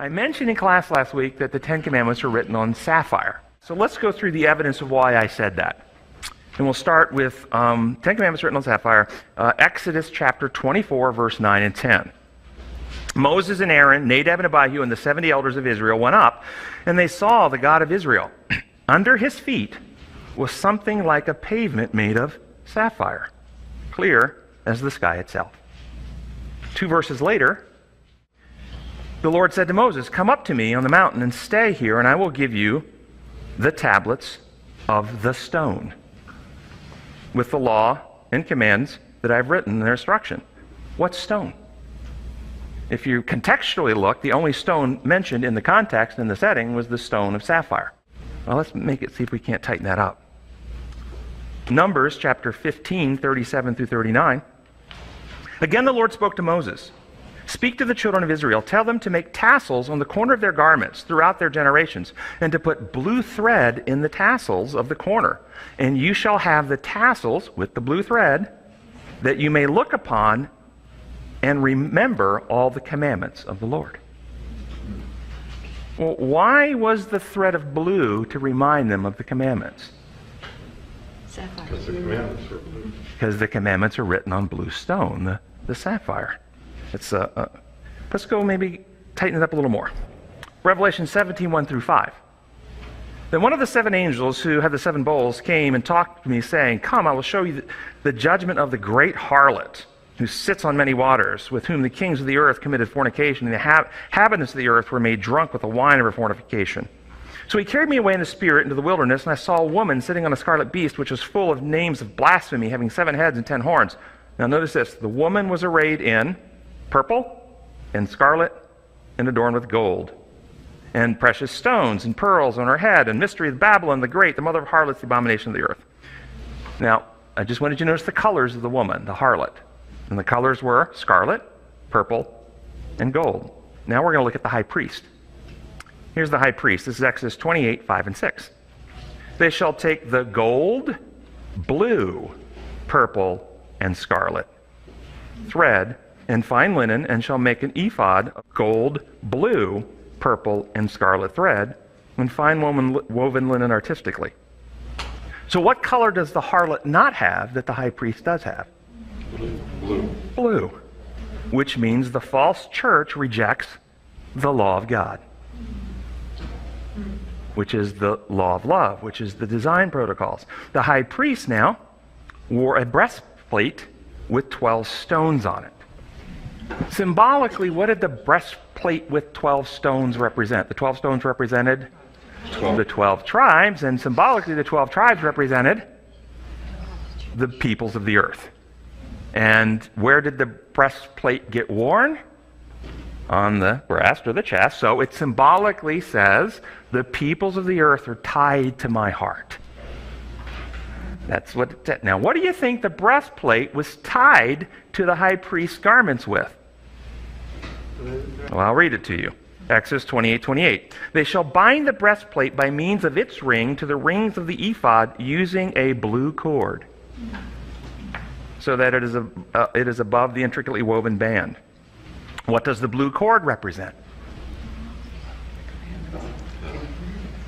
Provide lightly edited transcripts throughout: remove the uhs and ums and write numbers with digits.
I mentioned in class last week that the Ten Commandments are written on sapphire. So let's go through the evidence of why I said that. And we'll start with Ten Commandments written on sapphire, Exodus chapter 24, verse 9 and 10. Moses and Aaron, Nadab and Abihu, and the 70 elders of Israel went up, and they saw the God of Israel. Under his feet was something like a pavement made of sapphire, clear as the sky itself. 2 verses later, the Lord said to Moses, "Come up to me on the mountain and stay here, and I will give you the tablets of the stone with the law and commands that I've written in their instruction." What stone? If you contextually look, the only stone mentioned in the context and the setting was the stone of sapphire. Well, let's see if we can't tighten that up. Numbers chapter 15, 37 through 39. Again, the Lord spoke to Moses. "Speak to the children of Israel. Tell them to make tassels on the corner of their garments throughout their generations, and to put blue thread in the tassels of the corner. And you shall have the tassels with the blue thread, that you may look upon and remember all the commandments of the Lord." Well, why was the thread of blue to remind them of the commandments? Sapphire. Because the commandments are blue. Because the commandments are written on blue stone, the sapphire. It's let's go maybe tighten it up a little more. Revelation 17, 1 through 5. Then one of the 7 angels who had the 7 bowls came and talked to me, saying, "Come, I will show you the judgment of the great harlot, who sits on many waters, with whom the kings of the earth committed fornication, and the inhabitants of the earth were made drunk with the wine of her fornication." So he carried me away in the spirit into the wilderness, and I saw a woman sitting on a scarlet beast, which was full of names of blasphemy, having 7 heads and 10 horns. Now notice this. The woman was arrayed in purple and scarlet and adorned with gold, and precious stones and pearls on her head, and mystery of Babylon the Great, the mother of harlots, the abomination of the earth. Now, I just wanted you to notice the colors of the woman, the harlot. And the colors were scarlet, purple, and gold. Now we're going to look at the high priest. Here's the high priest. This is Exodus 28, 5 and 6. "They shall take the gold, blue, purple, and scarlet thread and fine linen, and shall make an ephod of gold, blue, purple, and scarlet thread, and fine woven linen artistically." So what color does the harlot not have that the high priest does have? Blue. Blue, which means the false church rejects the law of God, which is the law of love, which is the design protocols. The high priest now wore a breastplate with 12 stones on it. Symbolically, what did the breastplate with 12 stones represent? The 12 stones represented 12. the 12 tribes, and symbolically the 12 tribes represented the peoples of the earth. And where did the breastplate get worn? On the breast or the chest. So it symbolically says, the peoples of the earth are tied to my heart. That's what it said. Now, what do you think the breastplate was tied to the high priest's garments with? Well, I'll read it to you. Exodus 28, 28. "They shall bind the breastplate by means of its ring to the rings of the ephod using a blue cord, so that it is above the intricately woven band." What does the blue cord represent?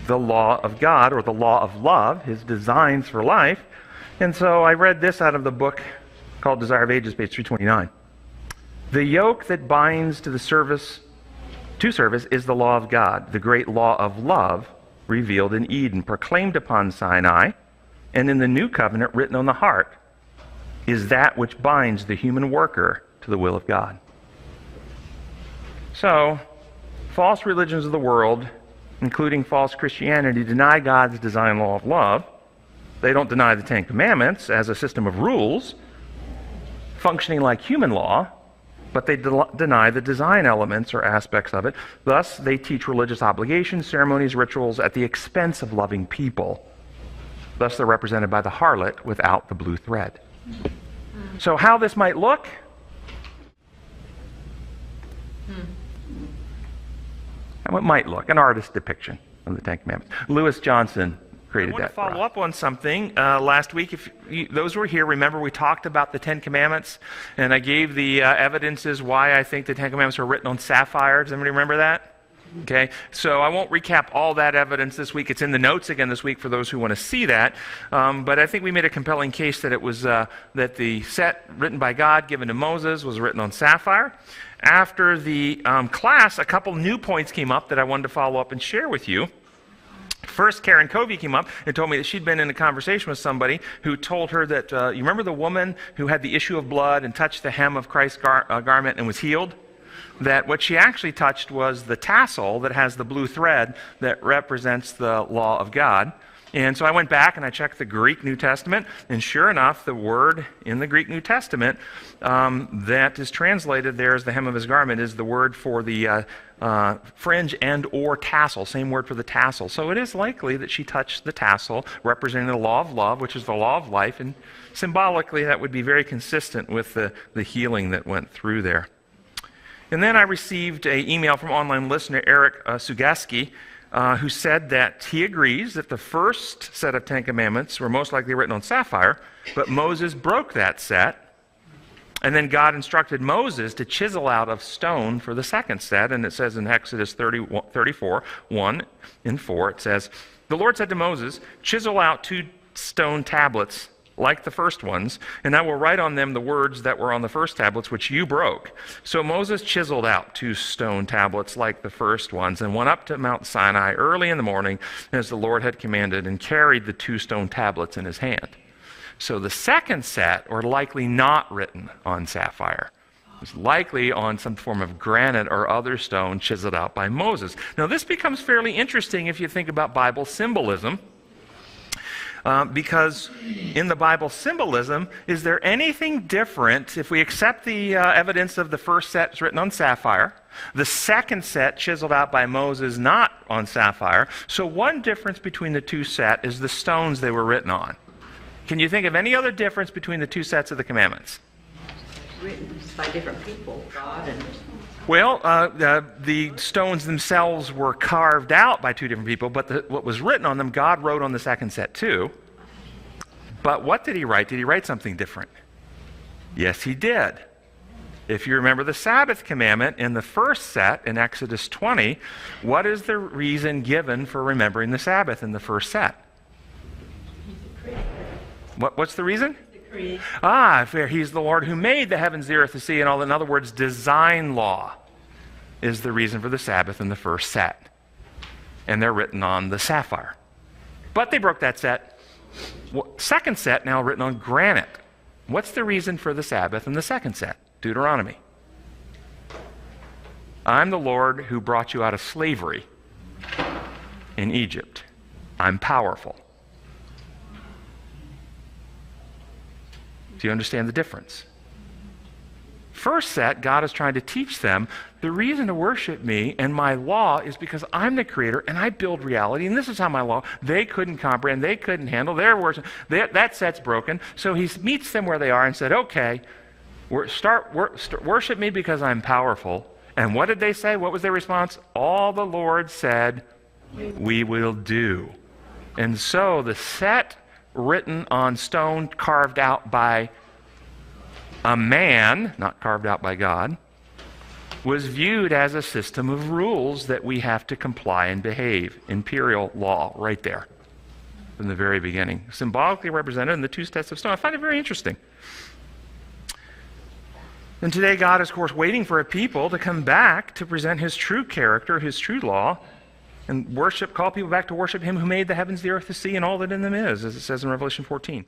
The law of God, or the law of love, his designs for life. And so I read this out of the book called Desire of Ages, page 329. "The yoke that binds to service is the law of God, the great law of love revealed in Eden, proclaimed upon Sinai, and in the new covenant written on the heart, is that which binds the human worker to the will of God." So, false religions of the world, including false Christianity, deny God's design law of love. They don't deny the 10 Commandments as a system of rules, functioning like human law, but they deny the design elements or aspects of it. Thus, they teach religious obligations, ceremonies, rituals at the expense of loving people. Thus, they're represented by the harlot without the blue thread. So how this might look? How it might look, an artist's depiction of the Ten Commandments. Lewis Johnson created that. I want to follow up on something. Last week, if those who were here, remember we talked about the Ten Commandments, and I gave the evidences why I think the Ten Commandments were written on sapphire. Does anybody remember that? Okay, so I won't recap all that evidence this week. It's in the notes again this week for those who want to see that. But I think we made a compelling case that it was that the set written by God, given to Moses, was written on sapphire. After the class, a couple new points came up that I wanted to follow up and share with you. First, Karen Covey came up and told me that she'd been in a conversation with somebody who told her that, you remember the woman who had the issue of blood and touched the hem of Christ's garment and was healed? That what she actually touched was the tassel that has the blue thread that represents the law of God. And so I went back and I checked the Greek New Testament, and sure enough, the word in the Greek New Testament that is translated there as the hem of his garment is the word for the fringe and or tassel, same word for the tassel. So it is likely that she touched the tassel, representing the law of love, which is the law of life, and symbolically that would be very consistent with the healing that went through there. And then I received an email from online listener Eric Sugaski, who said that he agrees that the first set of Ten Commandments were most likely written on sapphire, but Moses broke that set, and then God instructed Moses to chisel out of stone for the second set, and it says in Exodus 34, 1 and 4, it says, "The Lord said to Moses, chisel out 2 stone tablets like the first ones, and I will write on them the words that were on the first tablets, which you broke." So Moses chiseled out 2 stone tablets like the first ones, and went up to Mount Sinai early in the morning, as the Lord had commanded, and carried the 2 stone tablets in his hand. So the second set were likely not written on sapphire. It was likely on some form of granite or other stone chiseled out by Moses. Now this becomes fairly interesting if you think about Bible symbolism. Because in the Bible symbolism, is there anything different if we accept the evidence of the first set is written on sapphire, the second set chiseled out by Moses not on sapphire? So one difference between the 2 sets is the stones they were written on. Can you think of any other difference between the 2 sets of the commandments? Written by different people, God and... Well, the stones themselves were carved out by 2 different people, but what was written on them, God wrote on the second set too. But what did he write? Did he write something different? Yes, he did. If you remember the Sabbath commandment in the first set in Exodus 20, what is the reason given for remembering the Sabbath in the first set? What's the reason? For he's the Lord who made the heavens, the earth, the sea, and all. In other words, design law is the reason for the Sabbath in the first set. And they're written on the sapphire. But they broke that set. Second set now written on granite. What's the reason for the Sabbath in the second set? Deuteronomy. I'm the Lord who brought you out of slavery in Egypt. I'm powerful. Do you understand the difference? First set, God is trying to teach them the reason to worship me and my law is because I'm the creator and I build reality, and this is how my law, they couldn't comprehend, they couldn't handle their worship. That set's broken. So he meets them where they are and said, okay, worship me because I'm powerful. And what did they say? What was their response? All the Lord said, we will do. And so the set written on stone, carved out by a man, not carved out by God, was viewed as a system of rules that we have to comply and behave. Imperial law, right there, from the very beginning. Symbolically represented in the 2 sets of stone. I find it very interesting. And today God is, of course, waiting for a people to come back to present his true character, his true law, and call people back to worship him who made the heavens, the earth, the sea, and all that in them is, as it says in Revelation 14.